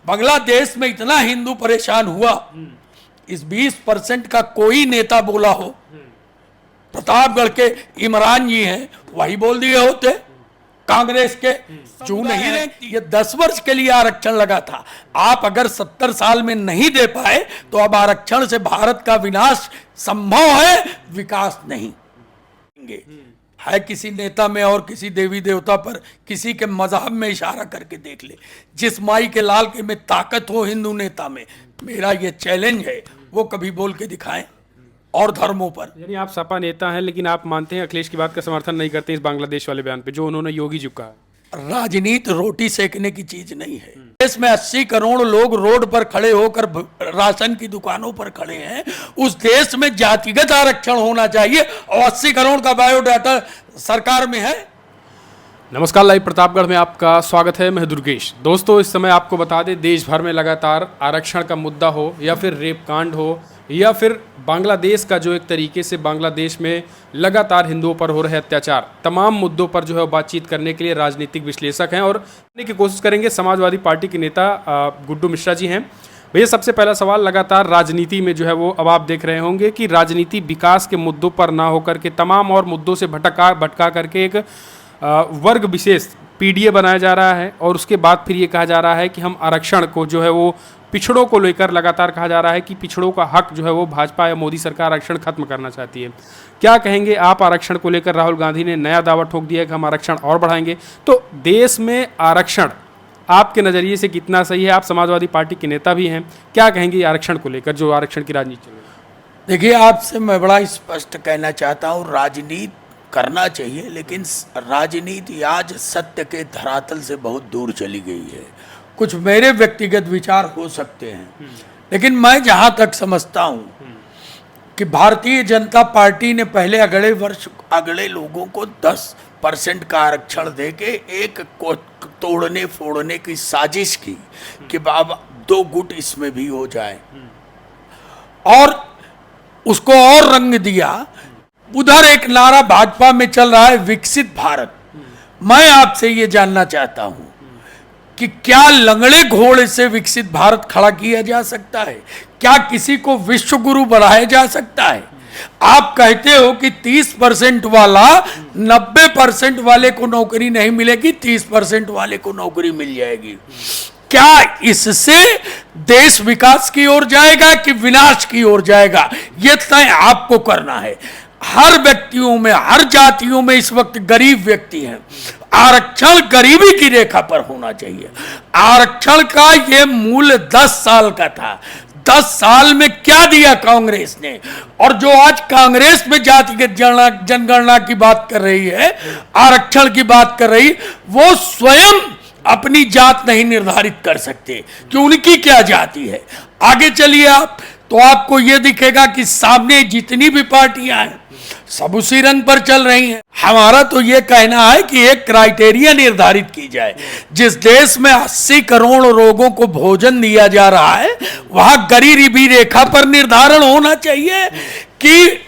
बांग्लादेश में इतना हिंदू परेशान हुआ, इस 20% का कोई नेता बोला हो? प्रतापगढ़ के इमरान जी हैं, वही बोल दिए होते। कांग्रेस के जो नहीं है, ये 10 वर्ष के लिए आरक्षण लगा था। आप अगर 70 साल में नहीं दे पाए तो अब आरक्षण से भारत का विनाश संभव है, विकास नहीं है। किसी नेता में और किसी देवी देवता पर, किसी के मजहब में इशारा करके देख ले। जिस माई के लाल के में ताकत हो हिंदू नेता में, मेरा ये चैलेंज है, वो कभी बोल के दिखाएं। और धर्मों पर, यानी आप सपा नेता हैं, लेकिन आप मानते हैं अखिलेश की बात का समर्थन नहीं करते इस बांग्लादेश वाले बयान पे जो उन्होंने योगी जी को कहा? राजनीति रोटी सेकने की चीज नहीं है। देश में 80 करोड़ लोग रोड पर खड़े होकर राशन की दुकानों पर खड़े हैं। उस देश में जातिगत आरक्षण होना चाहिए और 80 करोड़ का बायोडाटा सरकार में है। नमस्कार, लाइव प्रतापगढ़ में आपका स्वागत है। मैं दुर्गेश। दोस्तों, इस समय आपको बता दें, देश भर में लगातार आरक्षण का मुद्दा हो या फिर रेप कांड हो या फिर बांग्लादेश का जो एक तरीके से बांग्लादेश में लगातार हिंदुओं पर हो रहे अत्याचार, तमाम मुद्दों पर जो है बातचीत करने के लिए राजनीतिक विश्लेषक हैं और करने की कोशिश करेंगे। समाजवादी पार्टी के नेता गुड्डू मिश्रा जी हैं। भैया, सबसे पहला सवाल, लगातार राजनीति में जो है वो अब आप देख रहे होंगे कि राजनीति विकास के मुद्दों पर ना होकर के तमाम और मुद्दों से भटका करके एक वर्ग विशेष पीडीए बनाया जा रहा है और उसके बाद फिर ये कहा जा रहा है कि हम आरक्षण को जो है वो पिछड़ों को लेकर लगातार कहा जा रहा है कि पिछड़ों का हक जो है वो भाजपा या मोदी सरकार आरक्षण खत्म करना चाहती है। क्या कहेंगे आप आरक्षण को लेकर? राहुल गांधी ने नया दावा ठोक दिया है कि हम आरक्षण और बढ़ाएंगे। तो देश में आरक्षण आपके नज़रिए से कितना सही है? आप समाजवादी पार्टी के नेता भी हैं, क्या कहेंगे आरक्षण को लेकर जो आरक्षण की राजनीति चल रही है? देखिए, आपसे मैं बड़ा स्पष्ट कहना चाहता हूँ, राजनीति करना चाहिए, लेकिन राजनीति आज सत्य के धरातल से बहुत दूर चली गई है। कुछ मेरे व्यक्तिगत विचार हो सकते हैं, लेकिन मैं जहां तक समझता हूं कि भारतीय जनता पार्टी ने पहले अगले लोगों को 10% का आरक्षण देके एक को तोड़ने फोड़ने की साजिश की कि अब 2 गुट इसमें भी हो जाए और उसको और रंग दिया। उधर एक नारा भाजपा में चल रहा है, विकसित भारत। मैं आपसे ये जानना चाहता हूं कि क्या लंगड़े घोड़े से विकसित भारत खड़ा किया जा सकता है? क्या किसी को विश्व गुरु बनाया जा सकता है? आप कहते हो कि 30% वाला 90% वाले को नौकरी नहीं मिलेगी, 30% वाले को नौकरी मिल जाएगी। क्या इससे देश विकास की ओर जाएगा कि विनाश की ओर जाएगा? यह तय आपको करना है। हर व्यक्तियों में, हर जातियों में इस वक्त गरीब व्यक्ति हैं। आरक्षण गरीबी की रेखा पर होना चाहिए। आरक्षण का ये मूल्य 10 साल का था। 10 साल में क्या दिया कांग्रेस ने? और जो आज कांग्रेस में जातिगत जनगणना की बात कर रही है, आरक्षण की बात कर रही, वो स्वयं अपनी जात नहीं निर्धारित कर सकते कि उनकी क्या जाति है। आगे चलिए आप, तो आपको यह दिखेगा कि सामने जितनी भी पार्टियां हैं सब उसी रंग पर चल रही हैं। हमारा तो यह कहना है कि एक क्राइटेरिया निर्धारित की जाए। जिस देश में 80 करोड़ लोगों को भोजन दिया जा रहा है, वहां गरीबी रेखा पर निर्धारण होना चाहिए कि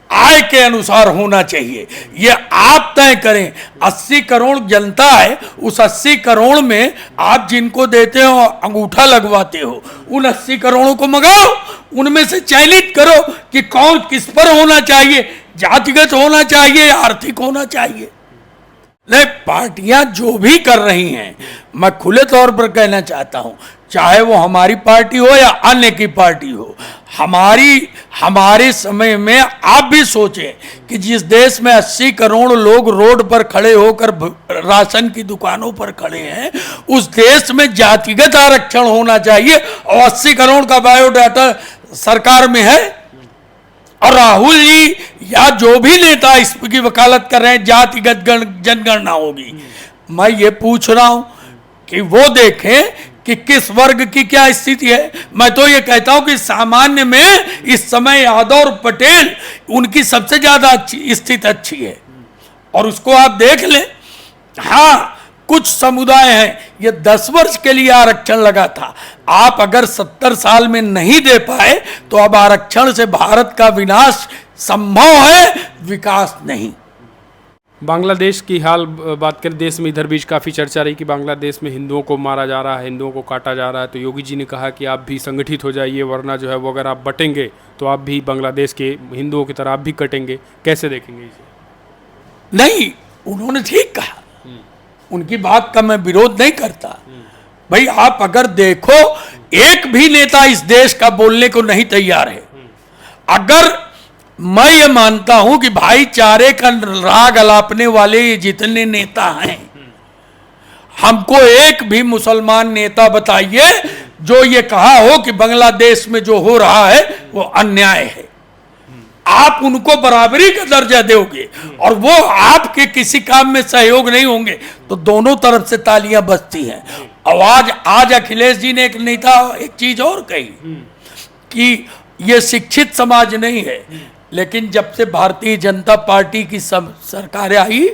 आय के अनुसार होना चाहिए। ये आप तय करें। 80 करोड़ जनता है, उस 80 करोड़ में आप जिनको देते हो, अंगूठा लगवाते हो, उन 80 करोड़ों को मंगाओ, उनमें से चयनित करो कि कौन किस पर होना चाहिए, जातिगत होना चाहिए, आर्थिक होना चाहिए। नहीं, पार्टियां जो भी कर रही हैं, मैं खुले तौर पर कहना चाहता हूं, चाहे वो हमारी पार्टी हो या अन्य की पार्टी हो, हमारे समय में आप भी सोचें कि जिस देश में 80 करोड़ लोग रोड पर खड़े होकर राशन की दुकानों पर खड़े हैं, उस देश में जातिगत आरक्षण होना चाहिए और 80 करोड़ का बायोडाटा सरकार में है। और राहुल जी या जो भी नेता इसकी वकालत कर रहे हैं जातिगत जनगणना होगी, मैं ये पूछ रहा हूं कि वो देखें कि किस वर्ग की क्या स्थिति है। मैं तो ये कहता हूं कि सामान्य में इस समय यादव और पटेल, उनकी सबसे ज्यादा स्थिति अच्छी है और उसको आप देख लें। हाँ, कुछ समुदाय हैं, ये 10 वर्ष के लिए आरक्षण लगा था। आप अगर 70 साल में नहीं दे पाए तो अब आरक्षण से भारत का विनाश संभव है, विकास नहीं। बांग्लादेश की हाल बात करें, देश में इधर बीच काफ़ी चर्चा रही कि बांग्लादेश में हिंदुओं को मारा जा रहा है, हिंदुओं को काटा जा रहा है। तो योगी जी ने कहा कि आप भी संगठित हो जाइए, वरना जो है वो अगर आप बटेंगे तो आप भी बांग्लादेश के हिंदुओं की तरह आप भी कटेंगे। कैसे देखेंगे इसे? नहीं, उन्होंने ठीक कहा, उनकी बात का मैं विरोध नहीं करता। भाई आप अगर देखो, एक भी नेता इस देश का बोलने को नहीं तैयार है। अगर मैं ये मानता हूं कि भाईचारे का राग अलापने वाले ये जितने नेता हैं, हमको एक भी मुसलमान नेता बताइए जो ये कहा हो कि बांग्लादेश में जो हो रहा है वो अन्याय है। आप उनको बराबरी का दर्जा दोगे और वो आपके किसी काम में सहयोग नहीं होंगे तो दोनों तरफ से तालियां बजती हैं। आवाज आज अखिलेश जी ने एक नेता एक चीज और कही कि ये शिक्षित समाज नहीं है, लेकिन जब से भारतीय जनता पार्टी की सरकार आई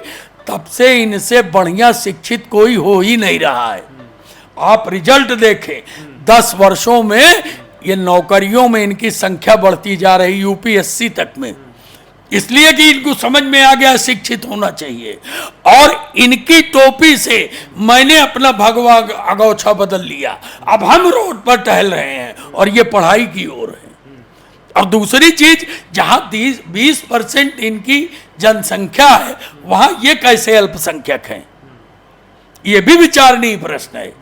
तब से इनसे बढ़िया शिक्षित कोई हो ही नहीं रहा है। आप रिजल्ट देखें, 10 वर्षों में ये नौकरियों में इनकी संख्या बढ़ती जा रही, यूपीएससी तक में, इसलिए कि इनको समझ में आ गया शिक्षित होना चाहिए। और इनकी टोपी से मैंने अपना भगवा अगौछा बदल लिया, अब हम रोड पर टहल रहे हैं और ये पढ़ाई की ओर है। और दूसरी चीज, जहां 20% इनकी जनसंख्या है वहां ये कैसे अल्पसंख्यक हैं, ये भी विचारणीय प्रश्न है।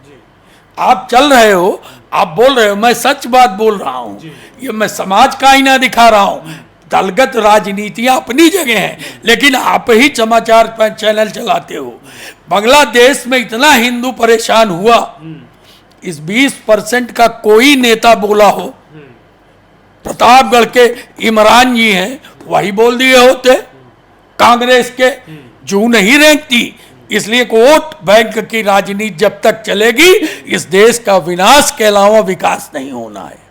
आप चल रहे हो, आप बोल रहे हो, मैं सच बात बोल रहा हूं, ये मैं समाज का आईना दिखा रहा हूं। दलगत राजनीतियां अपनी जगह हैं, लेकिन आप ही समाचार चैनल चलाते हो। बांग्लादेश में इतना हिंदू परेशान हुआ, इस 20% का कोई नेता बोला हो? प्रतापगढ़ के इमरान जी हैं, वही बोल दिए होते। कांग्रेस के जू नहीं रेंगती, इसलिए वोट बैंक की राजनीति जब तक चलेगी इस देश का विनाश के अलावा विकास नहीं होना है।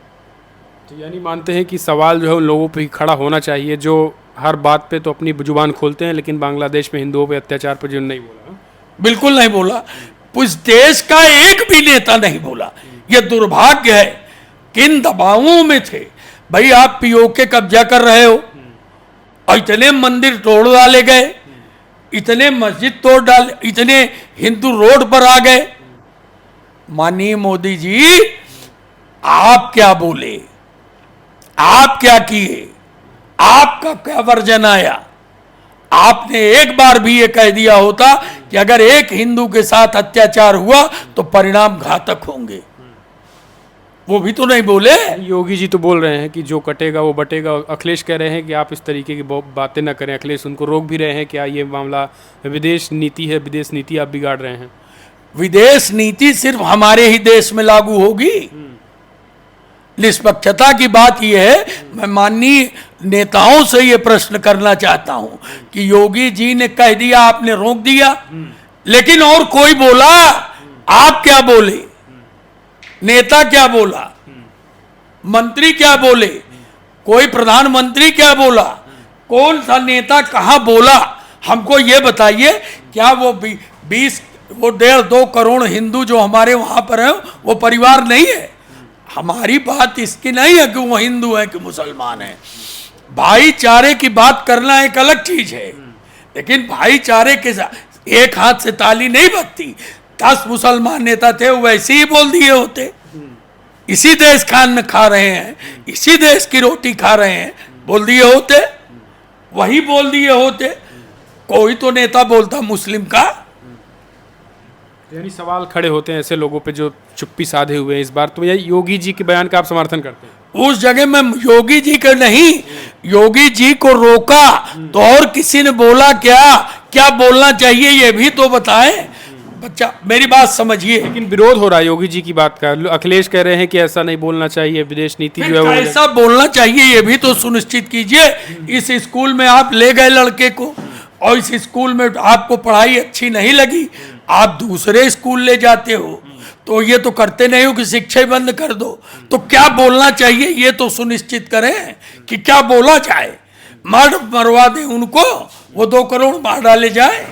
तो यानी मानते हैं कि सवाल जो है उन लोगों पे ही खड़ा होना चाहिए जो हर बात पे तो अपनी जुबान खोलते हैं, लेकिन बांग्लादेश में हिंदुओं पे अत्याचार पर जो नहीं बोला। बिल्कुल नहीं बोला, उस देश का एक भी नेता नहीं बोला। यह दुर्भाग्य है, किन दबावों में थे। भाई आप पीओके कब्जा कर रहे हो और इतने मंदिर तोड़ डाले गए, इतने मस्जिद तोड़ डाल, इतने हिंदू रोड पर आ गए। माननीय मोदी जी, आप क्या बोले, आप क्या किए, आपका क्या वर्जन आया? आपने एक बार भी ये कह दिया होता कि अगर एक हिंदू के साथ अत्याचार हुआ तो परिणाम घातक होंगे, वो भी तो नहीं बोले। योगी जी तो बोल रहे हैं कि जो कटेगा वो बटेगा। अखिलेश कह रहे हैं कि आप इस तरीके की बातें ना करें। अखिलेश उनको रोक भी रहे हैं, क्या ये मामला विदेश नीति है, विदेश नीति आप बिगाड़ रहे हैं? विदेश नीति सिर्फ हमारे ही देश में लागू होगी। निष्पक्षता की बात यह है, मैं माननीय नेताओं से ये प्रश्न करना चाहता हूं कि योगी जी ने कह दिया, आपने रोक दिया, लेकिन और कोई बोला? आप क्या बोले? नेता क्या बोला? मंत्री क्या बोले? कोई प्रधानमंत्री क्या बोला? कौन सा नेता कहां बोला? हमको ये बताइए। क्या वो 1.5-2 करोड़ हिंदू जो हमारे वहां पर हैं वो परिवार नहीं है? हमारी बात इसकी नहीं है कि वो हिंदू है कि मुसलमान है। भाईचारे की बात करना एक अलग चीज है, लेकिन भाईचारे के साथ एक हाथ से ताली नहीं बजती। 10 मुसलमान नेता थे, वैसे ही बोल दिए होते। इसी देश खान खा रहे हैं, इसी देश की रोटी खा रहे हैं, बोल दिए होते, वही बोल दिए होते। कोई तो नेता बोलता मुस्लिम का। यानी सवाल खड़े होते हैं ऐसे लोगों पे जो चुप्पी साधे हुए हैं इस बार। तो यही योगी जी के बयान का आप समर्थन करते हैं? उस जगह में योगी जी का नहीं, योगी जी को रोका तो और किसी ने बोला क्या? क्या बोलना चाहिए ये भी तो बताएं। बच्चा, मेरी बात समझिए। लेकिन विरोध हो रहा है योगी जी की बात का। अखिलेश कह रहे हैं कि ऐसा नहीं बोलना चाहिए, विदेश नीति जो है वो ऐसा बोलना चाहिए ये भी तो सुनिश्चित कीजिए। इस स्कूल में आप ले गए लड़के को और इस स्कूल में आपको पढ़ाई अच्छी नहीं लगी, आप दूसरे स्कूल ले जाते हो, तो ये तो करते नहीं हो कि शिक्षा ही बंद कर दो। तो क्या बोलना चाहिए ये तो सुनिश्चित करें कि क्या बोला जाए। मार मरवा दें उनको, वो 2 करोड़ मार डाले जाए,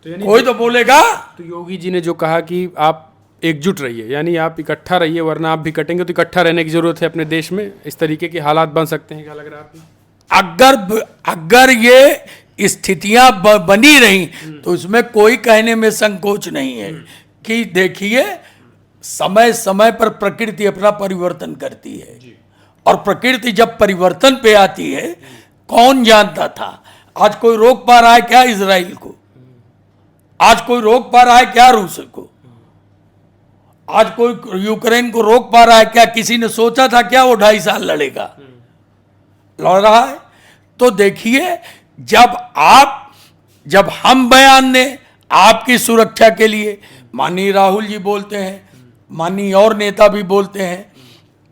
तो कोई तो बोलेगा। तो योगी जी ने जो कहा कि आप एकजुट रहिए, यानी आप इकट्ठा रहिए, वरना आप भी कटेंगे। तो इकट्ठा रहने की जरूरत है अपने देश में। इस तरीके के हालात बन सकते हैं, क्या लग रहा है आपको? अगर ये स्थितियां बनी रही तो इसमें कोई कहने में संकोच नहीं है कि देखिए समय समय पर प्रकृति अपना परिवर्तन करती है, और प्रकृति जब परिवर्तन पे आती है, कौन जानता था आज कोई रोक पा रहा है क्या इजराइल को, आज कोई रोक पा रहा है क्या रूस को, आज कोई यूक्रेन को रोक पा रहा है क्या? किसी ने सोचा था क्या वो 2.5 साल लड़ेगा? लड़ रहा है। तो देखिए जब हम बयान दें आपकी सुरक्षा के लिए, माननीय राहुल जी बोलते हैं, माननीय और नेता भी बोलते हैं,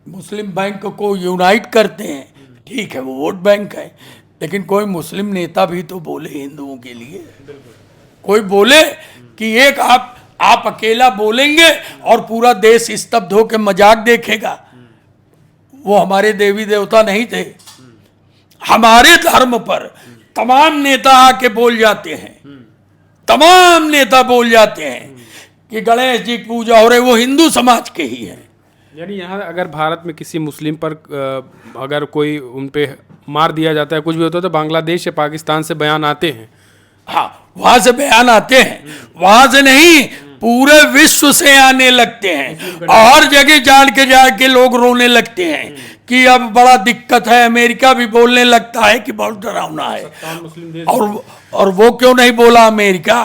मुस्लिम बैंक को यूनाइट करते हैं, ठीक है वो वोट बैंक है, लेकिन कोई मुस्लिम नेता भी तो बोले हिंदुओं के लिए, कोई बोले कि एक आप अकेला बोलेंगे और पूरा देश स्तब्ध होकर मजाक देखेगा। वो हमारे देवी देवता नहीं थे, हमारे धर्म पर तमाम नेता आके बोल जाते हैं, तमाम नेता बोल जाते हैं कि गणेश जी की पूजा हो रही, वो हिंदू समाज के ही है। यानी यहाँ अगर भारत में किसी मुस्लिम पर अगर कोई उन पे मार दिया जाता है, कुछ भी होता है, तो बांग्लादेश या पाकिस्तान से बयान आते हैं। हाँ, वहां से बयान आते हैं, वहां से नहीं पूरे विश्व से आने लगते हैं, और हर जगह जाके लोग रोने लगते हैं कि अब बड़ा दिक्कत है। अमेरिका भी बोलने लगता है कि बहुत डरावना है, और वो क्यों नहीं बोला अमेरिका?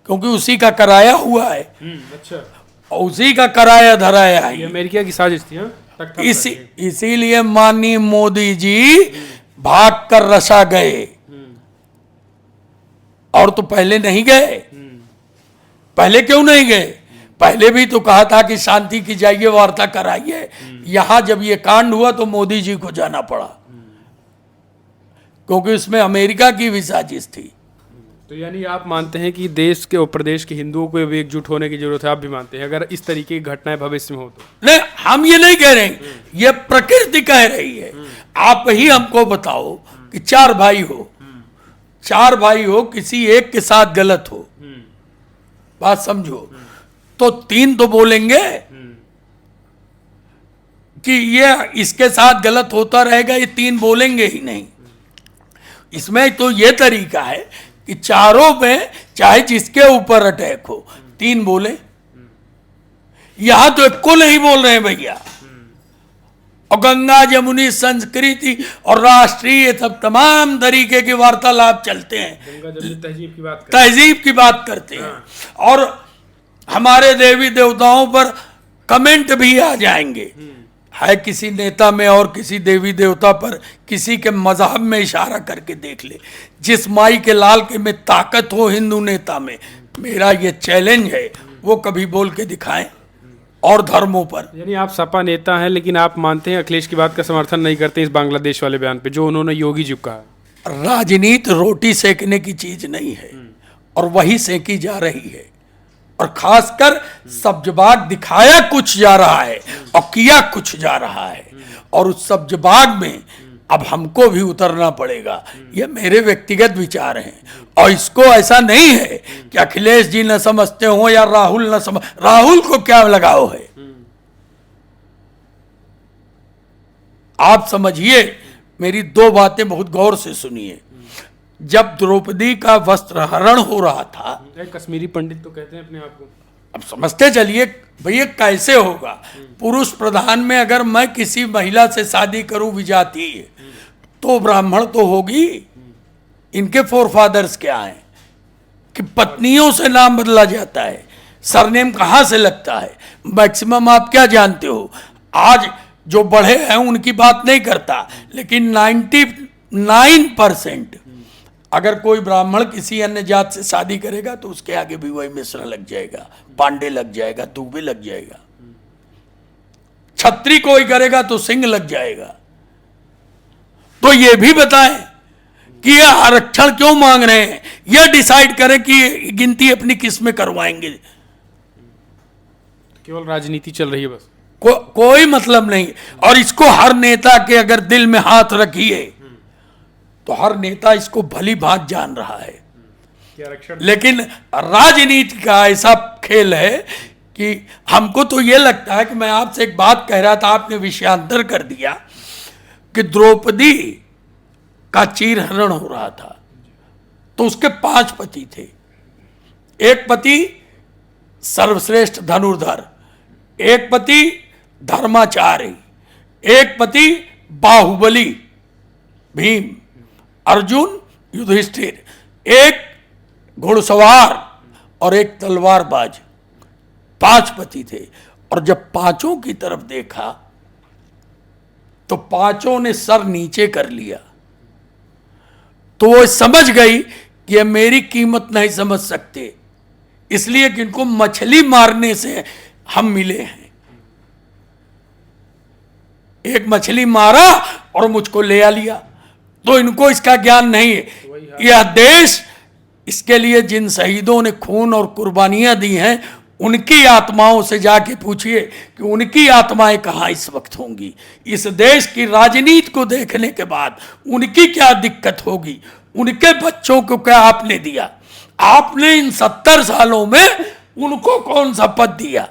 क्योंकि उसी का कराया हुआ है। अच्छा, उसी का कराया धराया है, ये अमेरिका की साजिश थी। हाँ, इसीलिए माननीय मोदी जी भाग कर रसा गए, और तो पहले नहीं गए। पहले क्यों नहीं गए? पहले भी तो कहा था कि शांति की जाइए, वार्ता कराइए। यहां जब ये कांड हुआ तो मोदी जी को जाना पड़ा, क्योंकि उसमें अमेरिका की भी साजिश थी। तो यानी आप मानते हैं कि देश के और प्रदेश के हिंदुओं को भी एकजुट होने की जरूरत है? आप भी मानते हैं अगर इस तरीके की घटनाएं भविष्य में हो तो? नहीं, हम ये नहीं कह रहे हैं, ये प्रकृति कह रही है। आप ही हमको बताओ कि 4 भाई हो, किसी एक के साथ गलत हो, बात समझो, तो 3 तो बोलेंगे कि ये इसके साथ गलत होता रहेगा, ये 3 बोलेंगे ही नहीं। इसमें तो ये तरीका है कि चारों में चाहे जिसके ऊपर अटैक हो 3 बोले। यहां तो एक को नहीं बोल रहे हैं भैया, और गंगा जमुनी संस्कृति और राष्ट्रीय तमाम तरीके के वार्तालाप चलते हैं, तहजीब की बात करते हैं, और हमारे देवी देवताओं पर कमेंट भी आ जाएंगे। है किसी नेता में और किसी देवी देवता पर किसी के मजहब में इशारा करके देख ले, जिस माई के लाल के में ताकत हो हिंदू नेता में, मेरा ये चैलेंज है, वो कभी बोल के दिखाएं। और धर्मों पर, यानी आप सपा नेता हैं, लेकिन आप मानते हैं अखिलेश की बात का समर्थन नहीं करते इस बांग्लादेश वाले बयान पे जो उन्होंने योगी जी को कहा? राजनीति रोटी सेकने की चीज नहीं है, और वही सेकी जा रही है, और खासकर सब्जबाग दिखाया कुछ जा रहा है और किया कुछ जा रहा है, और उस सब्जबाग में अब हमको भी उतरना पड़ेगा। ये मेरे व्यक्तिगत विचार हैं, और इसको ऐसा नहीं है कि अखिलेश जी न समझते हो या राहुल न समझ, राहुल को क्या लगाव है? आप समझिए, मेरी 2 बातें बहुत गौर से सुनिए। जब द्रौपदी का वस्त्र हरण हो रहा था, कश्मीरी पंडित तो कहते हैं अपने आप को, अब समझते चलिए भैया कैसे होगा। पुरुष प्रधान में अगर मैं किसी महिला से शादी करूं विजातीय, तो ब्राह्मण तो होगी। इनके फोरफादर्स क्या हैं कि पत्नियों से नाम बदला जाता है, सरनेम कहां से लगता है। मैक्सिमम आप क्या जानते हो, आज जो बढ़े हैं उनकी बात नहीं करता, लेकिन 99% अगर कोई ब्राह्मण किसी अन्य जात से शादी करेगा तो उसके आगे भी वही मिश्र लग जाएगा, पांडे लग जाएगा, दुबे लग जाएगा। छत्री कोई करेगा तो सिंह लग जाएगा। तो ये भी बताएं कि ये आरक्षण क्यों मांग रहे हैं, यह डिसाइड करें कि गिनती अपनी किस में करवाएंगे। केवल राजनीति चल रही है बस, कोई मतलब नहीं। और इसको हर नेता के अगर दिल में हाथ रखिए तो हर नेता इसको भली भांति जान रहा है, लेकिन राजनीति का ऐसा खेल है कि हमको तो ये लगता है कि मैं आपसे एक बात कह रहा था, आपने विषयांतर कर दिया कि द्रौपदी का चीरहरण हो रहा था, तो उसके 5 पति थे। एक पति सर्वश्रेष्ठ धनुर्धर, एक पति धर्माचार्य, एक पति बाहुबली भीम, अर्जुन युधिष्ठिर, एक घुड़सवार और एक तलवारबाज। 5 पति थे। और जब पांचों की तरफ देखा तो पांचों ने सर नीचे कर लिया। तो वो समझ गई कि ये मेरी कीमत नहीं समझ सकते, इसलिए कि इनको मछली मारने से हम मिले हैं। एक मछली मारा और मुझको ले आ लिया, तो इनको इसका ज्ञान नहीं है। यह देश, इसके लिए जिन शहीदों ने खून और कुर्बानियां दी हैं, उनकी आत्माओं से जाके पूछिए कि उनकी आत्माएं कहाँ इस वक्त होंगी। इस देश की राजनीति को देखने के बाद उनकी क्या दिक्कत होगी, उनके बच्चों को क्या आपने दिया? आपने इन 70 सालों में उनको कौन सा पद दिया?